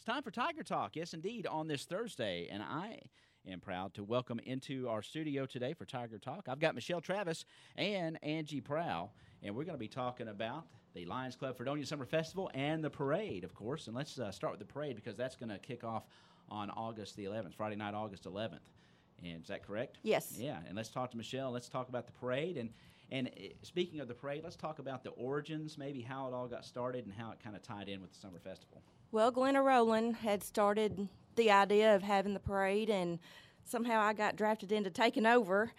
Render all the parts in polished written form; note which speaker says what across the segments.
Speaker 1: time for Tiger Talk. Yes, indeed, on this Thursday. And I am proud to welcome into our studio today for Tiger Talk. I've got Michelle Travis and Angie Prowell. And we're going to be talking about the Lions Club Fredonia Summer Festival and the parade, of course. And let's start with the parade because that's going to kick off on August the 11th, Friday night, August 11th. And is that correct?
Speaker 2: Yes.
Speaker 1: Yeah, and let's talk to Michelle. Let's talk about the parade. And speaking of the parade, let's talk about the origins, maybe how it all got started and how it kind of tied in with the summer festival.
Speaker 2: Well, Glenna Rowland had started the idea of having the parade, and somehow I got drafted into taking over.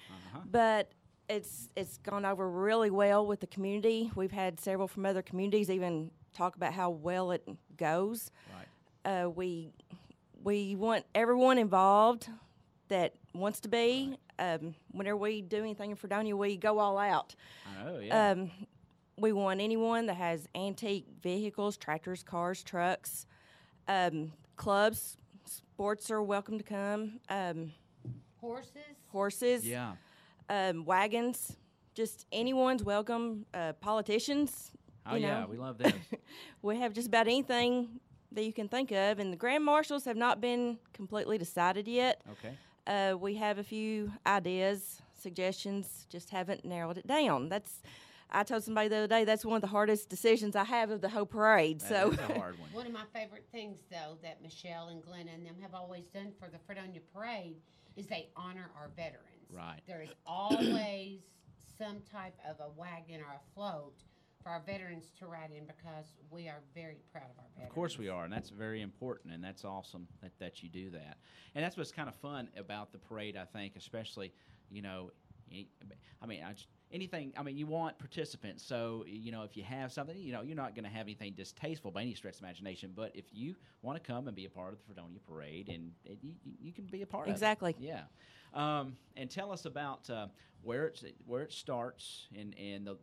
Speaker 2: But it's gone over really well with the community. We've had several from other communities even talk about how well it goes.
Speaker 1: Right.
Speaker 2: We want everyone involved that wants to be. Right. Whenever we do anything in Fredonia, we go all out.
Speaker 1: Oh, yeah.
Speaker 2: We want anyone that has antique vehicles, tractors, cars, trucks, clubs, sports are welcome to come. Horses.
Speaker 1: Yeah.
Speaker 2: Wagons. Just anyone's welcome. Politicians.
Speaker 1: Oh, yeah, we love this.
Speaker 2: We have just about anything that you can think of, and the grand marshals have not been completely decided yet.
Speaker 1: Okay.
Speaker 2: We have a few ideas, suggestions, just haven't narrowed it down. I told somebody the other day that's one of the hardest decisions I have of the whole parade.
Speaker 1: That is a hard one.
Speaker 3: One of my favorite things, though, that Michelle and Glenna and them have always done for the Fredonia Parade is they honor our veterans.
Speaker 1: Right.
Speaker 3: There is always some type of a wagon or a float for our veterans to ride in because we are very proud of our veterans.
Speaker 1: Of course we are, and that's very important, and that's awesome that you do that. And that's what's kind of fun about the parade, I think, especially, you want participants. So, if you have something, you're not going to have anything distasteful by any stretch of imagination. But if you want to come and be a part of the Fredonia Parade, and you can be a part
Speaker 2: exactly.
Speaker 1: of it. Yeah. And tell us about where it starts and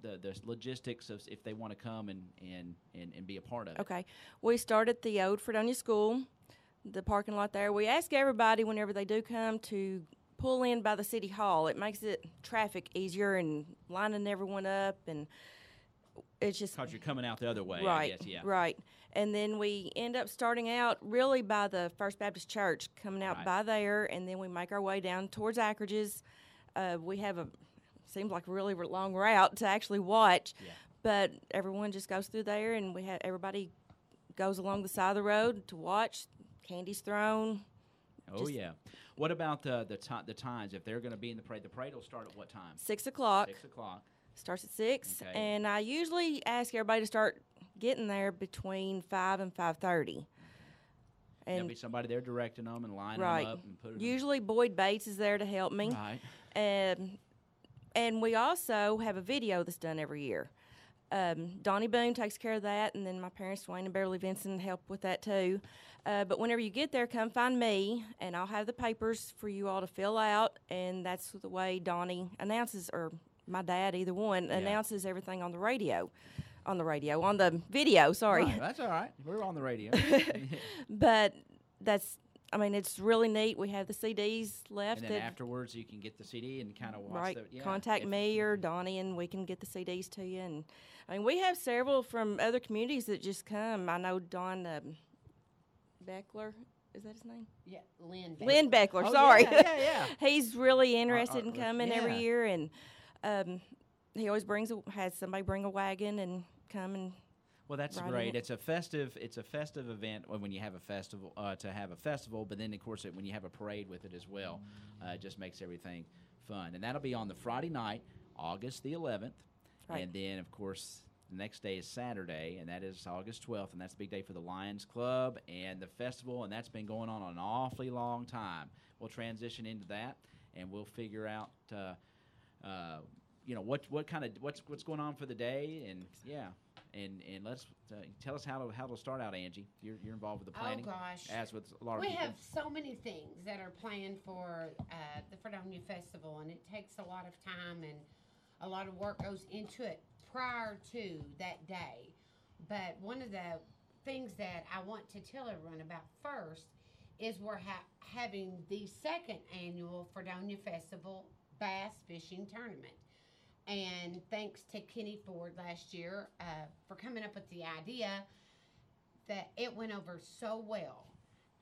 Speaker 1: the logistics of if they want to come and be a part of it.
Speaker 2: Okay. We start at the old Fredonia School, the parking lot there. We ask everybody whenever they do come to pull in by the city hall. It makes it traffic easier and lining everyone up, and it's just
Speaker 1: because you're coming out the other way.
Speaker 2: Right,
Speaker 1: I guess, yeah.
Speaker 2: Right. And then we end up starting out really by the First Baptist Church, coming out
Speaker 1: Right.
Speaker 2: by there, and then we make our way down towards Anchorage's. We have seems like a really long route to actually watch,
Speaker 1: Yeah.
Speaker 2: but everyone just goes through there, and everybody goes along the side of the road to watch. Candy's thrown.
Speaker 1: Oh, yeah. What about the times? If they're going to be in the parade will start at what time?
Speaker 2: 6 o'clock.
Speaker 1: 6 o'clock.
Speaker 2: Starts at 6,
Speaker 1: Okay.
Speaker 2: and I usually ask everybody to start getting there between 5 and 5:30.
Speaker 1: There'll
Speaker 2: And
Speaker 1: be somebody there directing them and lining
Speaker 2: right,
Speaker 1: them up and putting
Speaker 2: usually Boyd Bates is there to help me.
Speaker 1: Right.
Speaker 2: And we also have a video that's done every year. Donnie Boone takes care of that, and then my parents, Dwayne and Beverly Vinson, help with that too. But whenever you get there, come find me, and I'll have the papers for you all to fill out, and that's the way Donnie announces, or my dad, either one, announces everything on the video, sorry.
Speaker 1: Right, that's all right. We're on the radio.
Speaker 2: But it's really neat. We have the CDs left.
Speaker 1: And then afterwards, you can get the CD and kind of watch
Speaker 2: right,
Speaker 1: the... Yeah,
Speaker 2: contack me or Donnie, and we can get the CDs to you. And we have several from other communities that just come. I know Don Beckler. Is that his name?
Speaker 3: Yeah, Lynn.
Speaker 2: Lynn Beckler,
Speaker 1: Oh,
Speaker 2: sorry.
Speaker 1: Yeah.
Speaker 2: He's really interested in coming
Speaker 1: yeah.
Speaker 2: every year, and he always has somebody bring a wagon and come and...
Speaker 1: Well, that's
Speaker 2: Right
Speaker 1: great.
Speaker 2: in
Speaker 1: It's a festive event when you have a festival but then of course when you have a parade with it as well, it just makes everything fun. And that'll be on the Friday night, August the 11th,
Speaker 2: Right.
Speaker 1: and then of course the next day is Saturday, and that is August 12th, and that's the big day for the Lions Club and the festival, and that's been going on an awfully long time. We'll transition into that, and we'll figure out what's going on for the day, and yeah. And let's tell us how it'll start out, Angie. You're involved with the planning.
Speaker 3: Oh, gosh.
Speaker 1: As with a lot of
Speaker 3: We
Speaker 1: people.
Speaker 3: have so many things that are planned for the Fredonia Festival, and it takes a lot of time and a lot of work goes into it prior to that day. But one of the things that I want to tell everyone about first is we're having the second annual Fredonia Festival Bass Fishing Tournament. And thanks to Kenny Ford last year for coming up with the idea that it went over so well.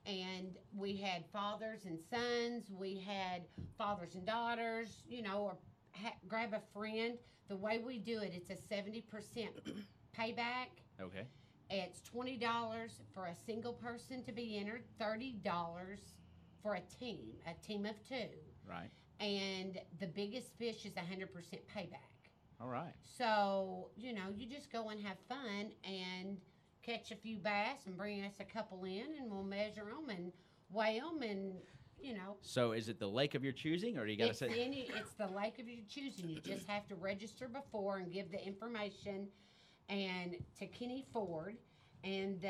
Speaker 3: and we had fathers and sons. We had fathers and daughters, or grab a friend. The way we do it, it's a 70% payback.
Speaker 1: Okay.
Speaker 3: It's $20 for a single person to be entered, $30 for a team of two.
Speaker 1: Right.
Speaker 3: And the biggest fish is 100% payback.
Speaker 1: All right.
Speaker 3: So, you just go and have fun and catch a few bass and bring us a couple in, and we'll measure them and weigh them, and,
Speaker 1: So is it the lake of your choosing, or do you got to say?
Speaker 3: It's the lake of your choosing. You just have to register before and give the information and to Kenny Ford, and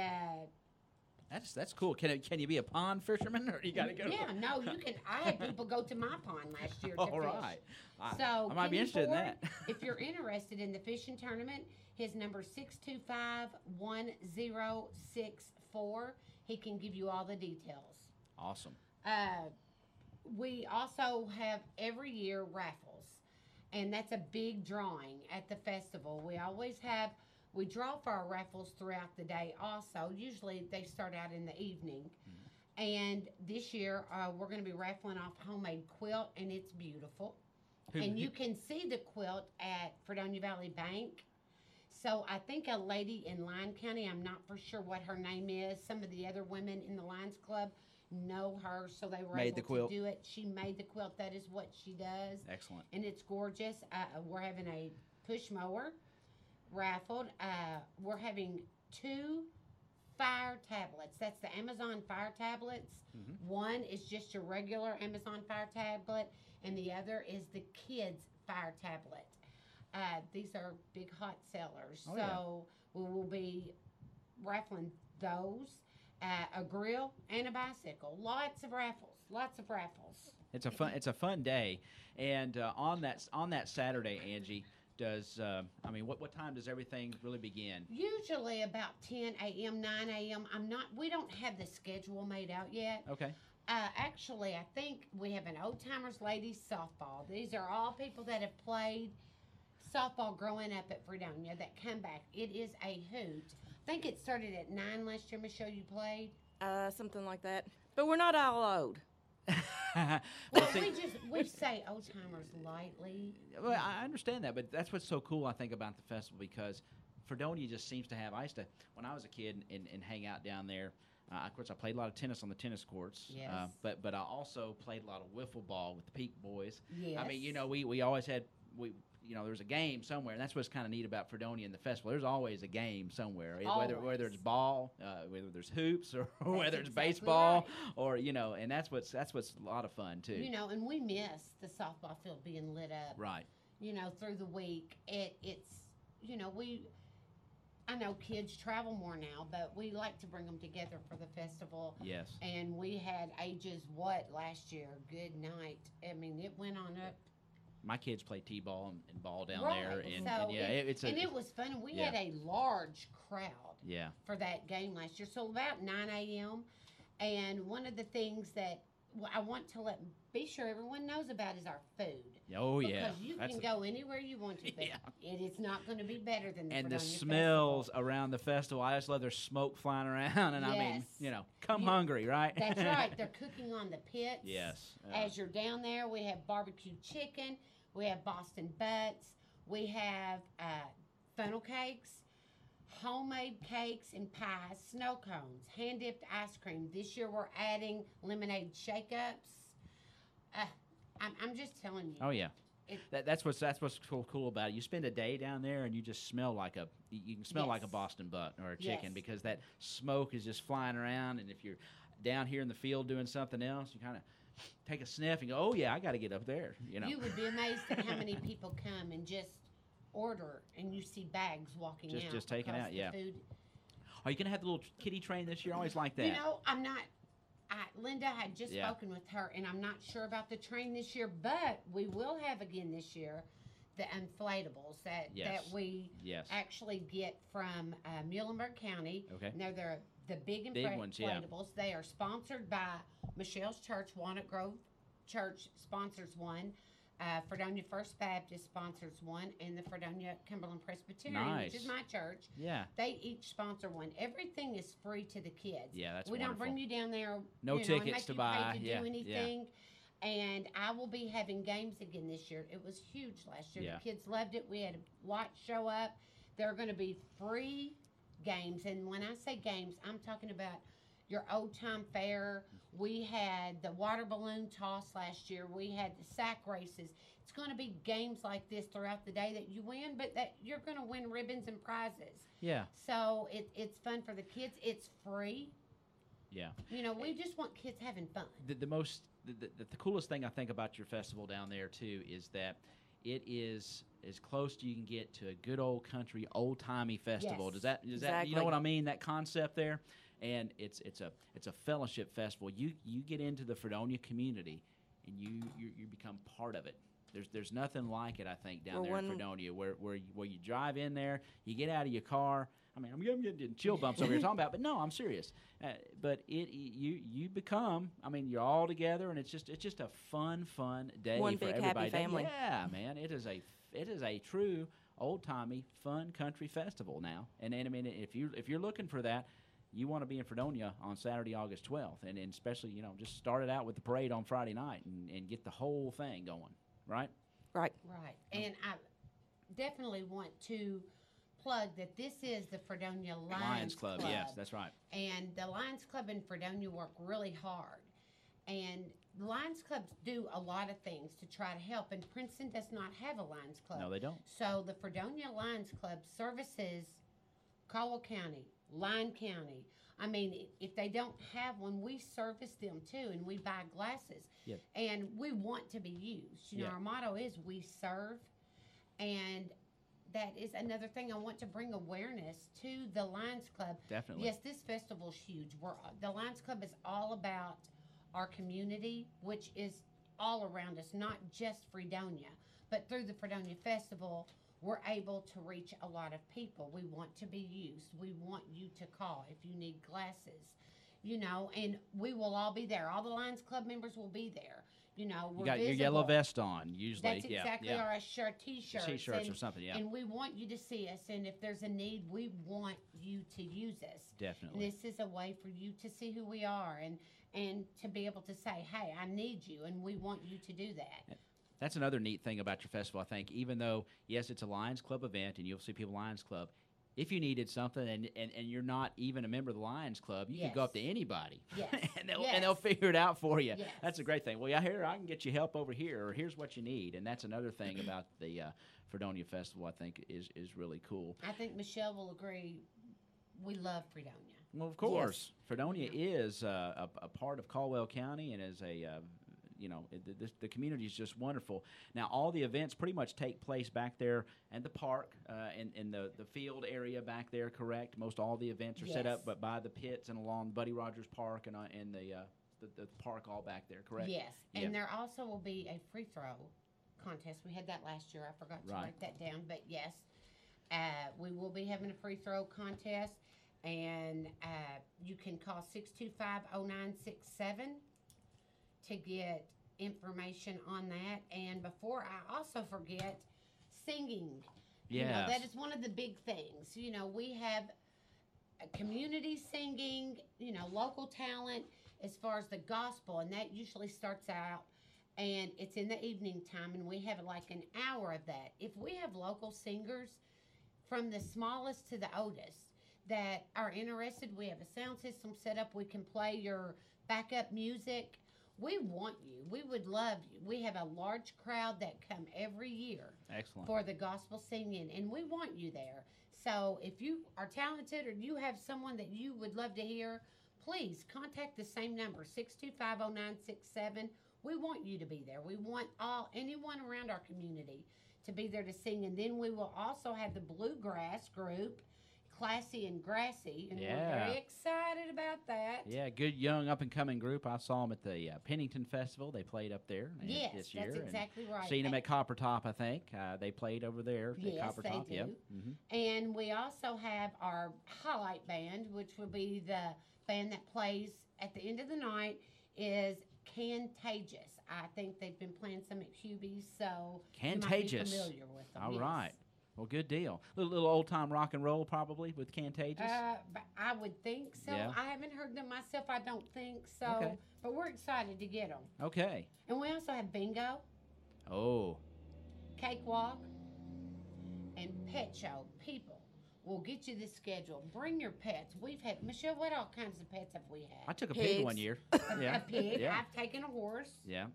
Speaker 1: That's cool. Can you be a pond fisherman, or you got to go?
Speaker 3: Yeah, no, you can. I had people go to my pond last year to
Speaker 1: All
Speaker 3: fish.
Speaker 1: right.
Speaker 3: So
Speaker 1: I might be
Speaker 3: Kenny
Speaker 1: interested
Speaker 3: Ford,
Speaker 1: in that.
Speaker 3: If you're interested in the fishing tournament, his number is 625-1064. He can give you all the details.
Speaker 1: Awesome.
Speaker 3: We also have every year raffles, and that's a big drawing at the festival. We draw for our raffles throughout the day also. Usually they start out in the evening. Mm-hmm. And this year we're going to be raffling off homemade quilt, and it's beautiful. And you can see the quilt at Fredonia Valley Bank. So I think a lady in Lyon County, I'm not for sure what her name is. Some of the other women in the Lions Club know her, so they were able to do it. She made the quilt. That is what she does.
Speaker 1: Excellent.
Speaker 3: And it's gorgeous. We're having a push mower raffled. We're having 2 fire tablets. That's the Amazon Fire tablets. Mm-hmm. One is just your regular Amazon Fire tablet, and the other is the kids Fire tablet. These are big hot sellers. We will be raffling those. A grill and a bicycle. Lots of raffles.
Speaker 1: It's a fun day, and on that Saturday, Angie, does what time does everything really begin?
Speaker 3: Usually about 10 a.m., 9 a.m. We don't have the schedule made out yet.
Speaker 1: Okay.
Speaker 3: Actually, I think we have an old timers ladies softball. These are all people that have played softball growing up at Fredonia that come back. It is a hoot. I think it started at 9 last year. Michelle, you played?
Speaker 2: Something like that. But we're not all old.
Speaker 3: Well, we say old timers lightly.
Speaker 1: Well, I understand that, but that's what's so cool, I think, about the festival, because Fredonia just seems to have. I used to, when I was a kid, and hang out down there. Of course, I played a lot of tennis on the tennis courts.
Speaker 3: Yes.
Speaker 1: But I also played a lot of wiffle ball with the Peak Boys.
Speaker 3: Yes.
Speaker 1: I mean, we always had there's a game somewhere, and that's what's kind of neat about Fredonia and the festival. There's always a game somewhere, whether it's ball, whether there's hoops, or whether it's baseball, right. Or and that's what's a lot of fun too.
Speaker 3: And we miss the softball field being lit up.
Speaker 1: Right.
Speaker 3: Through the week, I know kids travel more now, but we like to bring them together for the festival.
Speaker 1: Yes.
Speaker 3: And we had ages last year? Good night. I mean, it went on up.
Speaker 1: My kids play t-ball and ball down
Speaker 3: right.
Speaker 1: there,
Speaker 3: it was fun. We had a large crowd.
Speaker 1: Yeah.
Speaker 3: For that game last year, so about 9 a.m. And one of the things that I want to be sure everyone knows about is our food.
Speaker 1: Oh yeah,
Speaker 3: because you can go anywhere you want to. But it is not going to be better than the
Speaker 1: and
Speaker 3: Fredonia
Speaker 1: the smells
Speaker 3: Festival.
Speaker 1: Around the festival. I just love their smoke flying around, and
Speaker 3: yes.
Speaker 1: I mean, come hungry, right?
Speaker 3: That's right. They're cooking on the pits.
Speaker 1: Yes.
Speaker 3: As you're down there, we have barbecue chicken. We have Boston butts. We have funnel cakes, homemade cakes and pies, snow cones, hand-dipped ice cream. This year we're adding lemonade shake-ups. I'm just telling you.
Speaker 1: Oh yeah. That's what's cool about it. You spend a day down there, and you just smell like a Boston butt or a chicken, because that smoke is just flying around. And if you're down here in the field doing something else, you kind of take a sniff and go, "Oh yeah, I got to get up there."
Speaker 3: You would be amazed at how many people come and just order, and you see bags walking out.
Speaker 1: Just taking out, yeah.
Speaker 3: Food.
Speaker 1: Are you gonna have the little kiddie train this year? I always like that.
Speaker 3: I'm not. Linda had just spoken with her, and I'm not sure about the train this year, but we will have again this year the inflatables that we actually get from Muhlenberg County.
Speaker 1: Okay.
Speaker 3: And they're the big
Speaker 1: ones,
Speaker 3: inflatables. They are sponsored by Michelle's church. Walnut Grove Church sponsors one. Fredonia First Baptist sponsors one, and the Fredonia Cumberland Presbyterian, which is
Speaker 1: Nice.
Speaker 3: my church,
Speaker 1: Yeah.
Speaker 3: they each sponsor one. Everything is free to the kids.
Speaker 1: Yeah, that's
Speaker 3: we don't
Speaker 1: wonderful.
Speaker 3: bring you down there.
Speaker 1: No
Speaker 3: and
Speaker 1: tickets
Speaker 3: make
Speaker 1: to
Speaker 3: you
Speaker 1: buy.
Speaker 3: Pay to
Speaker 1: Yeah,
Speaker 3: do
Speaker 1: yeah.
Speaker 3: anything. And I will be having games again this year. It was huge last year.
Speaker 1: Yeah.
Speaker 3: The kids loved it. We had a lot show up. There are going to be free games, and when I say games, I'm talking about your old time fair. We had the water balloon toss last year. We had the sack races. It's going to be games like this throughout the day that you win, but that you're going to win ribbons and prizes.
Speaker 1: Yeah.
Speaker 3: So it's fun for the kids. It's free.
Speaker 1: Yeah.
Speaker 3: We just want kids having fun.
Speaker 1: The coolest thing I think about your festival down there too is that it is as close as you can get to a good old country, old timey festival.
Speaker 3: Yes.
Speaker 1: Does that you
Speaker 2: Exactly.
Speaker 1: know what I mean? That concept there, and it's a fellowship festival. You get into the Fredonia community, and you become part of it. There's nothing like it, I think, down there in Fredonia, where you drive in there, you get out of your car. I mean, I'm getting chill bumps over here talking about, but no, I'm serious. But you become. I mean, you're all together, and it's just a fun day
Speaker 2: One
Speaker 1: for
Speaker 2: big
Speaker 1: everybody.
Speaker 2: happy family.
Speaker 1: Yeah, man, it is a true old timey fun country festival now. And I mean, if you're looking for that, you want to be in Fredonia on Saturday, August 12th, and especially just start it out with the parade on Friday night and get the whole thing going. Right.
Speaker 2: Right.
Speaker 3: Right. And I definitely want to plug that this is the Fredonia Lions
Speaker 1: Club. Yes, that's right.
Speaker 3: And the Lions Club in Fredonia work really hard. And the Lions Clubs do a lot of things to try to help. And Princeton does not have a Lions Club.
Speaker 1: No, they don't.
Speaker 3: So the Fredonia Lions Club services Caldwell County, Lyon County. I mean, if they don't have one, we service them too, and we buy glasses.
Speaker 1: Yep.
Speaker 3: And we want to be used.
Speaker 1: Yeah.
Speaker 3: Our motto is we serve. And that is another thing I want to bring awareness to the Lions Club.
Speaker 1: Definitely.
Speaker 3: Yes, this festival's huge. The Lions Club is all about our community, which is all around us, not just Fredonia. But through the Fredonia Festival, we're able to reach a lot of people. We want to be used. We want you to call if you need glasses, and we will all be there. All the Lions Club members will be there. We're
Speaker 1: You got
Speaker 3: visible.
Speaker 1: your yellow vest on, usually.
Speaker 3: That's exactly
Speaker 1: yeah.
Speaker 3: our T-shirts.
Speaker 1: T-shirts or something, yeah.
Speaker 3: And we want you to see us. And if there's a need, we want you to use us.
Speaker 1: Definitely.
Speaker 3: This is a way for you to see who we are and to be able to say, hey, I need you, and we want you to do that.
Speaker 1: That's another neat thing about your festival, I think. Even though, yes, it's a Lions Club event, and you'll see people Lions Club, if you needed something and you're not even a member of the Lions Club, you can go up to anybody,
Speaker 3: Yes.
Speaker 1: and they'll figure it out for you.
Speaker 3: Yes.
Speaker 1: That's a great thing. Well, I can get you help over here, or here's what you need, and that's another thing about the Fredonia Festival. I think is really cool.
Speaker 3: I think Michelle will agree. We love Fredonia.
Speaker 1: Well, of course, Fredonia is a part of Caldwell County, and is the community is just wonderful. Now, all the events pretty much take place back there in the park, in the field area back there, correct? Most all the events are set
Speaker 3: Yes.
Speaker 1: up but by the pits and along Buddy Rogers Park and the park all back there, correct?
Speaker 3: Yes.
Speaker 1: Yeah.
Speaker 3: And there also will be a free throw contest. We had that last year. I forgot to
Speaker 1: Right.
Speaker 3: write that down. But yes, we will be having a free throw contest. And you can call 625-0967 to get information on that. And before I also forget, singing.
Speaker 1: Yes.
Speaker 3: That is one of the big things. We have community singing, local talent as far as the gospel, and that usually starts out, and it's in the evening time, and we have like an hour of that. If we have local singers from the smallest to the oldest that are interested, we have a sound system set up, we can play your backup music. We want you. We would love you. We have a large crowd that come every year.
Speaker 1: Excellent.
Speaker 3: For the gospel singing, and we want you there. So if you are talented or you have someone that you would love to hear, please contact the same number, 625-0967. We want you to be there. We want anyone around our community to be there to sing. And then we will also have the bluegrass group, Classy and Grassy, and we're very excited about that.
Speaker 1: Yeah, good young up-and-coming group. I saw them at the Pennington Festival. They played up there this year.
Speaker 3: That's exactly right.
Speaker 1: Seen them at Copper Top, I think. They played over there at Copper
Speaker 3: they
Speaker 1: Top.
Speaker 3: do.
Speaker 1: Yep.
Speaker 3: And we also have our highlight band, which will be the band that plays at the end of the night, is Cantagious. I think they've been playing some at Hubie's, so
Speaker 1: Cantagious.
Speaker 3: you might be familiar with them.
Speaker 1: All
Speaker 3: yes.
Speaker 1: right. Well, good deal. Little old-time rock and roll probably with Cantagious.
Speaker 3: But I would think so.
Speaker 1: Yeah.
Speaker 3: I haven't heard them myself. I don't think so.
Speaker 1: Okay.
Speaker 3: But we're excited to get them.
Speaker 1: Okay.
Speaker 3: And we also have bingo,
Speaker 1: Oh,
Speaker 3: cakewalk, and pet show. People will get you the schedule. Bring your pets. We've had, Michelle, what all kinds of pets have we had?
Speaker 1: I took a pig
Speaker 2: Pigs.
Speaker 1: one year.
Speaker 3: A
Speaker 1: Yeah.
Speaker 3: pig.
Speaker 1: Yeah.
Speaker 3: I've taken a horse.
Speaker 1: Yeah.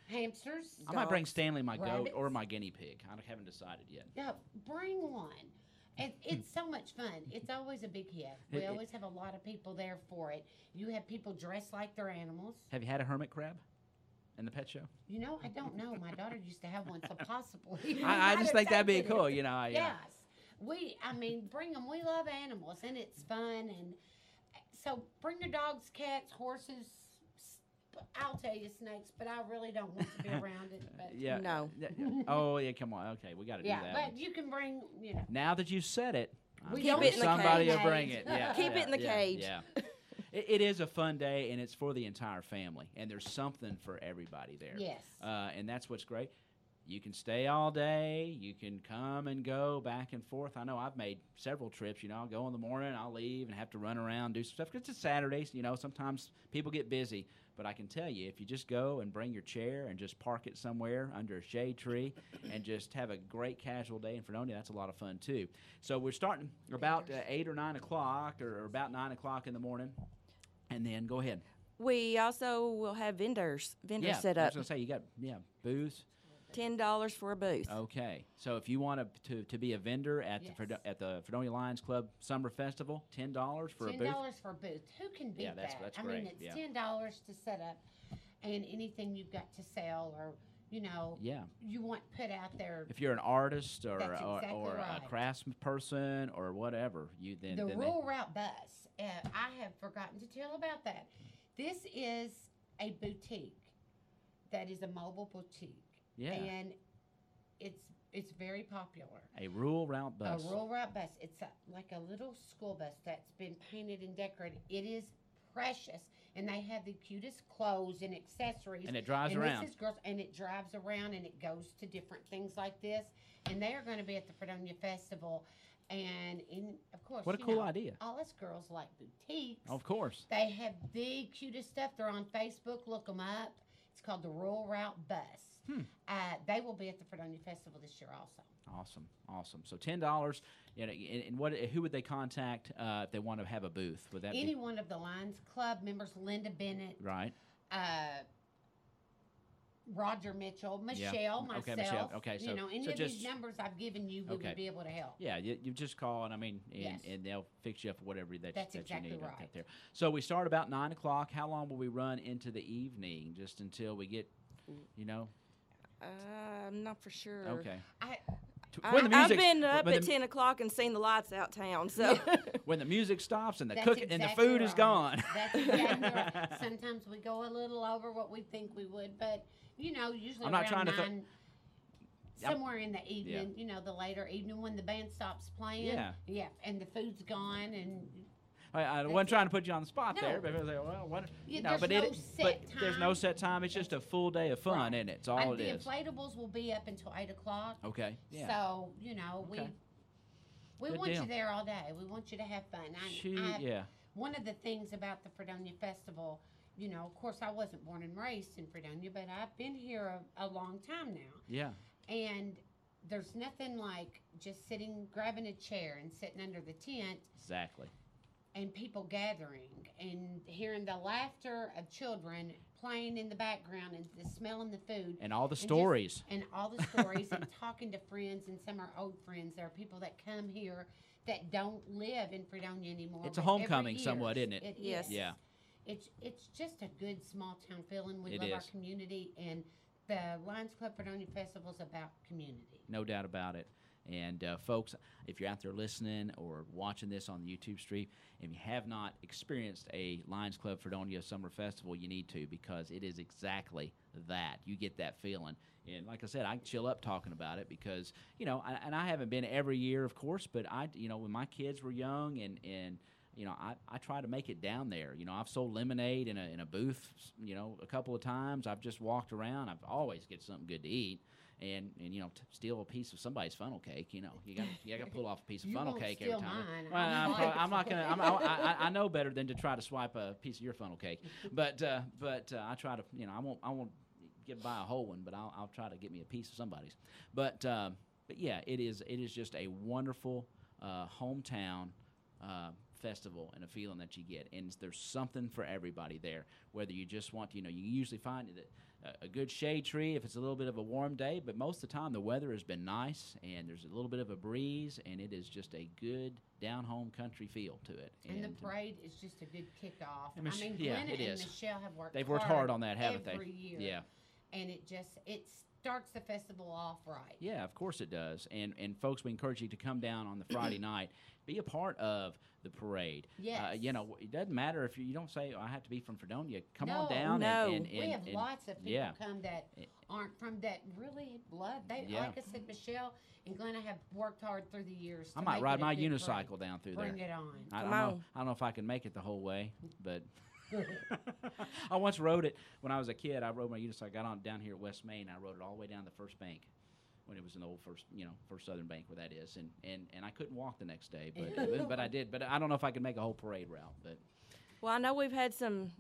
Speaker 3: Hamsters.
Speaker 1: I might bring
Speaker 2: Dogs.
Speaker 1: Stanley my goat
Speaker 3: Rabbits.
Speaker 1: or my guinea pig. I haven't decided yet.
Speaker 3: Yeah, bring one. It's so much fun. It's always a big hit. We
Speaker 1: It-
Speaker 3: always have a lot of people there for it. You have people dressed like their animals.
Speaker 1: Have you had a hermit crab in the pet show?
Speaker 3: You know, I don't know. My daughter used to have one, so possibly. we
Speaker 1: I
Speaker 3: might
Speaker 1: just
Speaker 3: have
Speaker 1: think that'd be
Speaker 3: taken
Speaker 1: cool.
Speaker 3: it.
Speaker 1: You know.
Speaker 3: Yes. Bring them. We love animals, and it's fun. And so bring your dogs, cats, horses. I'll tell you snakes, but I really don't want to be around it. But
Speaker 1: Yeah.
Speaker 2: No.
Speaker 1: Oh yeah. Come on. Okay, we got to do
Speaker 3: yeah,
Speaker 1: that.
Speaker 3: but
Speaker 1: one.
Speaker 3: you can bring, you know.
Speaker 1: Now that you've said it, I'm
Speaker 3: We
Speaker 1: sure
Speaker 2: keep it in the
Speaker 1: somebody
Speaker 3: cage.
Speaker 1: will bring it. Yeah,
Speaker 2: Keep it in the
Speaker 1: yeah,
Speaker 2: cage.
Speaker 1: Yeah. It is a fun day, and it's for the entire family, and there's something for everybody there.
Speaker 3: Yes.
Speaker 1: And that's what's great. You can stay all day. You can come and go back and forth. I know I've made several trips. You know, I'll go in the morning, I'll leave, and have to run around, do some stuff. 'Cause it's a Saturday. You know, sometimes people get busy. But I can tell you, if you just go and bring your chair and just park it somewhere under a shade tree and just have a great casual day in Fredonia, that's a lot of fun, too. So we're starting about 8 or 9 o'clock or about 9 o'clock in the morning. And then go ahead.
Speaker 2: We also will have vendors
Speaker 1: Yeah,
Speaker 2: set
Speaker 1: I was
Speaker 2: up.
Speaker 1: going to say, you got, booths.
Speaker 2: $10 for a booth.
Speaker 1: Okay. So if you want to be a vendor at
Speaker 3: Yes.
Speaker 1: at the Fredonia Lions Club Summer Festival, $10 for a booth.
Speaker 3: $10 for a booth. Who can beat
Speaker 1: Yeah, that's
Speaker 3: that?
Speaker 1: great,
Speaker 3: I mean, it's
Speaker 1: yeah.
Speaker 3: $10 to set up, and anything you've got to sell or
Speaker 1: Yeah.
Speaker 3: you want put out there.
Speaker 1: If you're an artist or
Speaker 3: That's
Speaker 1: or,
Speaker 3: exactly
Speaker 1: or a
Speaker 3: right.
Speaker 1: craftsperson or whatever, you then
Speaker 3: The
Speaker 1: then
Speaker 3: rural route bus. I have forgotten to tell about that. This is a boutique that is a mobile boutique,
Speaker 1: yeah,
Speaker 3: and it's very popular.
Speaker 1: a rural route bus.
Speaker 3: A rural route bus. It's like a little school bus that's been painted and decorated. It is precious, and they have the cutest clothes and accessories.
Speaker 1: And it drives
Speaker 3: and
Speaker 1: around.
Speaker 3: This is girls, and it drives around, and it goes to different things like this. And they are going to be at the Fredonia Festival, and of course,
Speaker 1: What a
Speaker 3: you
Speaker 1: cool
Speaker 3: know,
Speaker 1: idea.
Speaker 3: all us girls like boutiques.
Speaker 1: Of course.
Speaker 3: They have the cutest stuff. They're on Facebook. Look them up. It's called the Rural Route Bus. They will be at the Fredonia Festival this year also.
Speaker 1: Awesome. So $10. You know, and what? Who would they contact if they want to have a booth? Would that
Speaker 3: Any
Speaker 1: be
Speaker 3: one of the Lions Club members, Linda Bennett,
Speaker 1: right?
Speaker 3: Roger Mitchell,
Speaker 1: Yeah.
Speaker 3: Michelle,
Speaker 1: Okay,
Speaker 3: myself.
Speaker 1: Michelle. Okay, so-
Speaker 3: any
Speaker 1: so
Speaker 3: of
Speaker 1: just-
Speaker 3: these numbers I've given you, we
Speaker 1: Okay.
Speaker 3: would be able to help.
Speaker 1: Yeah, you just call and
Speaker 3: Yes.
Speaker 1: and they'll fix you up whatever
Speaker 3: That's
Speaker 1: that
Speaker 3: exactly
Speaker 1: you need
Speaker 3: right.
Speaker 1: out there. So we start about 9 o'clock. How long will we run into the evening? Just until we get, you know?
Speaker 2: I'm not for sure.
Speaker 1: Okay.
Speaker 3: I,
Speaker 1: When the
Speaker 2: I've
Speaker 1: music-
Speaker 2: been up
Speaker 1: when
Speaker 2: at
Speaker 1: the-
Speaker 2: 10 o'clock and seen the lights out town. So
Speaker 1: When the music stops and the
Speaker 3: that's
Speaker 1: cook and the
Speaker 3: exactly
Speaker 1: food is
Speaker 3: right.
Speaker 1: gone.
Speaker 3: That's exactly right. Sometimes we go a little over what we think we would, but usually
Speaker 1: I'm not
Speaker 3: around
Speaker 1: trying to
Speaker 3: 9, somewhere in the evening, the later evening when the band stops playing.
Speaker 1: Yeah.
Speaker 3: And the food's gone and
Speaker 1: I wasn't trying to put you on the spot there,
Speaker 3: No.
Speaker 1: but I was like, well, what?
Speaker 3: Yeah,
Speaker 1: but
Speaker 3: there's no set
Speaker 1: there's no
Speaker 3: time.
Speaker 1: set time. It's just a full day of fun,
Speaker 3: Right.
Speaker 1: isn't it? It's all it
Speaker 3: the
Speaker 1: is.
Speaker 3: inflatables will be up until 8 o'clock.
Speaker 1: Okay. Yeah.
Speaker 3: So,
Speaker 1: Okay.
Speaker 3: we
Speaker 1: Good
Speaker 3: want
Speaker 1: deal.
Speaker 3: you there all day. We want you to have fun.
Speaker 1: Yeah.
Speaker 3: One of the things about the Fredonia Festival, of course, I wasn't born and raised in Fredonia, but I've been here a long time now.
Speaker 1: Yeah.
Speaker 3: And there's nothing like just grabbing a chair and sitting under the tent
Speaker 1: Exactly.
Speaker 3: and people gathering and hearing the laughter of children playing in the background and the smelling the food.
Speaker 1: And all the
Speaker 3: just-
Speaker 1: stories.
Speaker 3: and all the stories and talking to friends, and some are old friends. There are people that come here that don't live in Fredonia anymore.
Speaker 1: It's a
Speaker 3: but every
Speaker 1: homecoming
Speaker 3: year
Speaker 1: somewhat, isn't it?
Speaker 2: Yes.
Speaker 3: is.
Speaker 1: Yeah.
Speaker 3: It's just a good small town feeling. We
Speaker 1: It
Speaker 3: love our
Speaker 1: is.
Speaker 3: community, and the Lions Club Fredonia Festival is about community.
Speaker 1: No doubt about it. And folks, if you're out there listening or watching this on the YouTube stream, if you have not experienced a Lions Club Fredonia Summer Festival, you need to, because it is exactly that. You get that feeling. And like I said, I chill up talking about it because, and I haven't been every year, of course, but when my kids were young and I try to make it down there. I've sold lemonade in a booth, a couple of times. I've just walked around. I've always get something good to eat. And steal a piece of somebody's funnel cake. You got to pull off a piece of funnel cake every time.
Speaker 3: Mine.
Speaker 1: Well, I'm not gonna. I know better than to try to swipe a piece of your funnel cake. But I try to. I won't get by a whole one, but I'll try to get me a piece of somebody's. But yeah, it is just a wonderful hometown festival and a feeling that you get, and there's something for everybody there. Whether you just want to, you usually find that a good shade tree if it's a little bit of a warm day, but most of the time the weather has been nice and there's a little bit of a breeze, and it is just a good down-home country feel to it.
Speaker 3: And the parade is just a good kickoff.
Speaker 1: And
Speaker 3: I mean,
Speaker 1: yeah,
Speaker 3: Glenna
Speaker 1: it
Speaker 3: and
Speaker 1: is.
Speaker 3: Michelle have worked
Speaker 1: They've worked hard on that, haven't
Speaker 3: every
Speaker 1: they?
Speaker 3: year.
Speaker 1: Yeah.
Speaker 3: And it starts the festival off right.
Speaker 1: Yeah, of course it does. And folks, we encourage you to come down on the Friday night, be a part of the parade.
Speaker 3: Yes.
Speaker 1: It doesn't matter if you don't say, I have to be from Fredonia. Come
Speaker 3: No,
Speaker 1: on down.
Speaker 2: no.
Speaker 1: And
Speaker 3: We have lots of people
Speaker 1: yeah.
Speaker 3: come that aren't from that really love. They,
Speaker 1: Yeah.
Speaker 3: like I said, Michelle and Glenna have worked hard through the years.
Speaker 1: I
Speaker 3: to
Speaker 1: might
Speaker 3: make
Speaker 1: ride
Speaker 3: it a
Speaker 1: my
Speaker 3: good
Speaker 1: unicycle
Speaker 3: parade.
Speaker 1: down through
Speaker 3: Bring
Speaker 1: there.
Speaker 3: it on.
Speaker 1: I
Speaker 2: Come
Speaker 1: don't know if I can make it the whole way, but I once rode it when I was a kid. I rode my unicycle. I got on down here at West Main. I rode it all the way down to the First Bank when it was an old First Southern Bank where that is, and I couldn't walk the next day, but I did. But I don't know if I could make a whole parade route. But
Speaker 2: Well, I know we've had some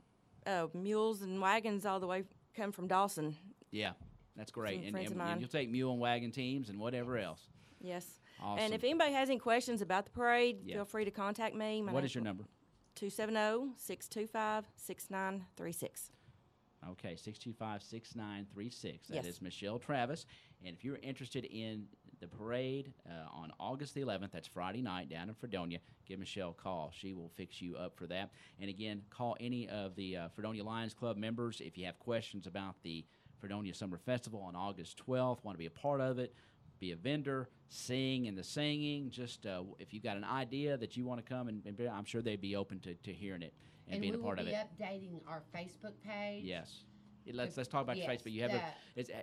Speaker 2: mules and wagons all the way come from Dawson.
Speaker 1: yeah, that's great.
Speaker 2: Some
Speaker 1: And,
Speaker 2: friends of
Speaker 1: and
Speaker 2: mine.
Speaker 1: you'll take mule and wagon teams and whatever else.
Speaker 2: Yes.
Speaker 1: Awesome.
Speaker 2: And if anybody has any questions about the parade,
Speaker 1: Yeah.
Speaker 2: feel free to contact me.
Speaker 1: What is your number?
Speaker 2: 270-625-6936.
Speaker 1: Okay, 625-6936. That
Speaker 2: Yes.
Speaker 1: is Michelle Travis. And if you're interested in the parade on August the 11th, that's Friday night down in Fredonia, give Michelle a call. She will fix you up for that. And again, call any of the Fredonia Lions Club members if you have questions about the Fredonia Summer Festival on August 12th, want to be a part of it, be a vendor, sing in the singing. Just if you've got an idea that you want to come, and I'm sure they'd be open to hearing it and being a part of it.
Speaker 3: And we will be updating our Facebook page.
Speaker 1: Yes. Let's talk about your
Speaker 3: Yes,
Speaker 1: Facebook. You have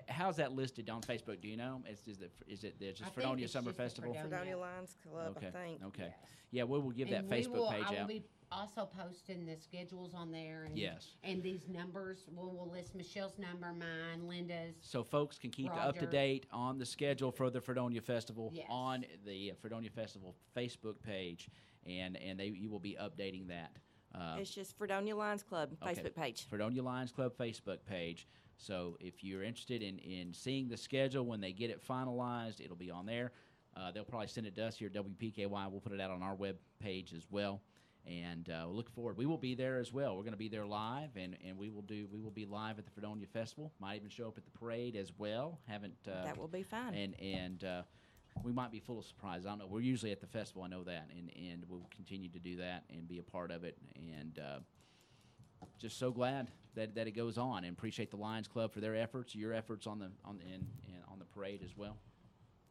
Speaker 1: how's that listed on Facebook? Do you know? Is it
Speaker 3: I
Speaker 1: just
Speaker 3: think
Speaker 1: Fredonia
Speaker 3: it's
Speaker 1: Summer
Speaker 3: just the
Speaker 1: Festival?
Speaker 3: Fredonia.
Speaker 2: Fredonia Lions Club,
Speaker 1: Okay.
Speaker 2: I think.
Speaker 1: Okay.
Speaker 3: Yes.
Speaker 1: Yeah, we will give that
Speaker 3: And
Speaker 1: Facebook
Speaker 3: I
Speaker 1: page
Speaker 3: will
Speaker 1: out.
Speaker 3: be also posting the schedules on there. And,
Speaker 1: Yes.
Speaker 3: And these numbers, we'll list Michelle's number, mine, Linda's.
Speaker 1: So folks can keep up to
Speaker 3: Roger.
Speaker 1: date on the schedule for the Fredonia Festival
Speaker 3: Yes.
Speaker 1: on the Fredonia Festival Facebook page, and you will be updating that.
Speaker 2: It's just Fredonia Lions Club
Speaker 1: Okay.
Speaker 2: Facebook page.
Speaker 1: Fredonia Lions Club Facebook page. So if you're interested in seeing the schedule when they get it finalized, it'll be on there. They'll probably send it to us here at WPKY. We'll put it out on our web page as well. And we'll look forward. We will be there as well. We're going to be there live, and we will be live at the Fredonia Festival. Might even show up at the parade as well.
Speaker 2: That will be fine.
Speaker 1: And we might be full of surprises. I don't know. We're usually at the festival. I know that, and we'll continue to do that and be a part of it. And just so glad that it goes on, and appreciate the Lions Club for their efforts, your efforts on the parade as well.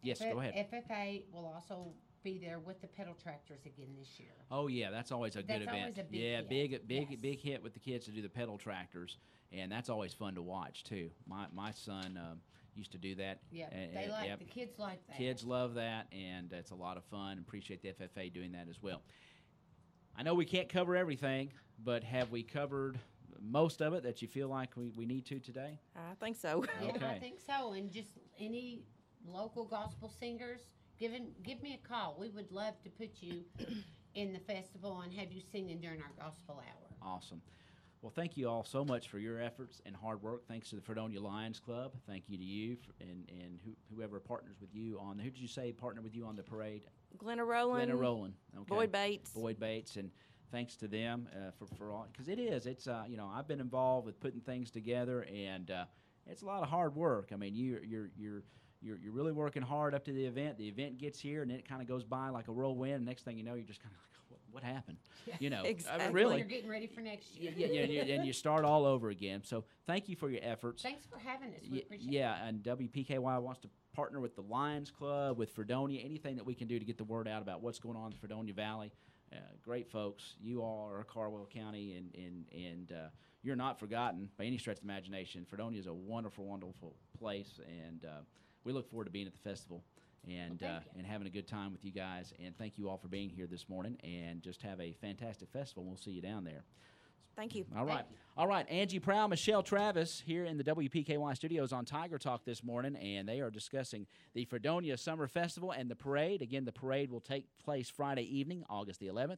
Speaker 1: Yes, go ahead.
Speaker 3: FFA will also be there with the pedal tractors again this year.
Speaker 1: Oh yeah, that's always a good
Speaker 3: That's
Speaker 1: event.
Speaker 3: always a big
Speaker 1: yeah,
Speaker 3: hit. Yes.
Speaker 1: big hit with the kids to do the pedal tractors, and that's always fun to watch too. My son used to do that.
Speaker 3: Yeah,
Speaker 1: and-
Speaker 3: they like
Speaker 1: yep.
Speaker 3: the kids like that.
Speaker 1: Kids love that, and it's a lot of fun. Appreciate the FFA doing that as well. I know we can't cover everything, but have we covered most of it that you feel like we need to today?
Speaker 2: I think so.
Speaker 3: Yeah, I
Speaker 1: Okay.
Speaker 3: think so. And just any local gospel singers, give me a call. We would love to put you in the festival and have you singing during our gospel hour.
Speaker 1: Awesome. Well, thank you all so much for your efforts and hard work. Thanks to the Fredonia Lions Club. Thank you to you and whoever partners with you on. Who did you say partnered with you on the parade?
Speaker 2: Glenna Rowland.
Speaker 1: Glenna Rowland. Okay.
Speaker 2: Boyd Bates.
Speaker 1: Boyd Bates, and thanks to them for all, because it's I've been involved with putting things together, and it's a lot of hard work. I mean, you're really working hard up to the event. The event gets here, and then it kind of goes by like a whirlwind. And next thing you know, you're just kind of like, what happened? You know,
Speaker 2: Exactly.
Speaker 1: I mean,
Speaker 3: Well,
Speaker 1: really.
Speaker 3: you're getting ready for next year.
Speaker 1: Yeah, and you start all over again. So thank you for your efforts.
Speaker 3: Thanks for having us. We appreciate
Speaker 1: Yeah, and WPKY wants to partner with the Lions Club, with Fredonia, anything that we can do to get the word out about what's going on in the Fredonia Valley. Great folks. You all are Caldwell County, and you're not forgotten by any stretch of the imagination. Fredonia is a wonderful, wonderful place, and we look forward to being at the festival and
Speaker 3: Well, thank you.
Speaker 1: and having a good time with you guys. And thank you all for being here this morning. And just have a fantastic festival. We'll see you down there.
Speaker 2: Thank you.
Speaker 1: All right.
Speaker 3: you.
Speaker 1: All right. Angie Prowell, Michelle Travis here in the WPKY studios on Tiger Talk this morning, and they are discussing the Fredonia Summer Festival and the parade. Again, the parade will take place Friday evening, August the 11th.